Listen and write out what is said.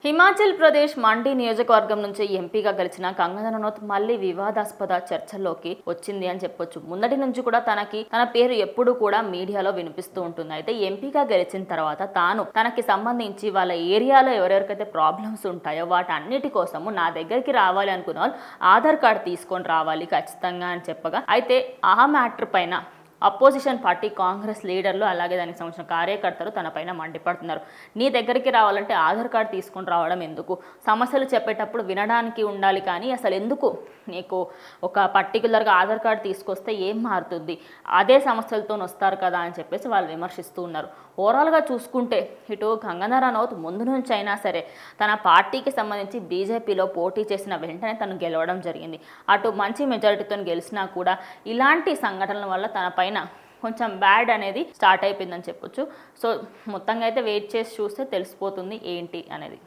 హిమాచల్ ప్రదేశ్ మండి నియోజకవర్గం నుంచి ఎంపీగా గెలిచిన కంగనా రనౌత్ మళ్ళీ వివాదాస్పద చర్చల్లోకి వచ్చింది అని చెప్పొచ్చు. ముందటి నుంచి కూడా తన పేరు ఎప్పుడు కూడా మీడియాలో వినిపిస్తూ ఉంటుంది. అయితే ఎంపీగా గెలిచిన తర్వాత తనకి సంబంధించి వాళ్ళ ఏరియాలో ఎవరెవరికైతే ప్రాబ్లమ్స్ ఉంటాయో వాటన్నిటి కోసము నా దగ్గరికి రావాలి అనుకున్న వాళ్ళు ఆధార్ కార్డు తీసుకొని రావాలి ఖచ్చితంగా అని చెప్పగా, అయితే ఆ మ్యాటర్ పైన అపోజిషన్ పార్టీ కాంగ్రెస్ లీడర్లు అలాగే దానికి సంబంధించిన కార్యకర్తలు తన పైన మండిపడుతున్నారు. నీ దగ్గరికి రావాలంటే ఆధార్ కార్డు తీసుకొని రావడం ఎందుకు? సమస్యలు చెప్పేటప్పుడు వినడానికి ఉండాలి, కానీ అసలు ఎందుకు నీకు ఒక పర్టికులర్గా ఆధార్ కార్డు తీసుకొస్తే ఏం మారుతుంది? అదే సమస్యలతో వస్తారు కదా అని చెప్పేసి వాళ్ళు విమర్శిస్తూ ఉన్నారు. ఓవరాల్గా చూసుకుంటే ఇటు కంగనా రనౌత్ ముందు నుంచి అయినా సరే తన పార్టీకి సంబంధించి బీజేపీలో పోటీ చేసిన వెంటనే తను గెలవడం జరిగింది. అటు మంచి మెజారిటీతో గెలిచినా కూడా ఇలాంటి సంఘటనల వల్ల తన పైన కొంచెం బ్యాడ్ అనేది స్టార్ట్ అయిపోయిందని చెప్పొచ్చు. సో మొత్తంగా అయితే వెయిట్ చేసి చూస్తే తెలిసిపోతుంది ఏంటి అనేది.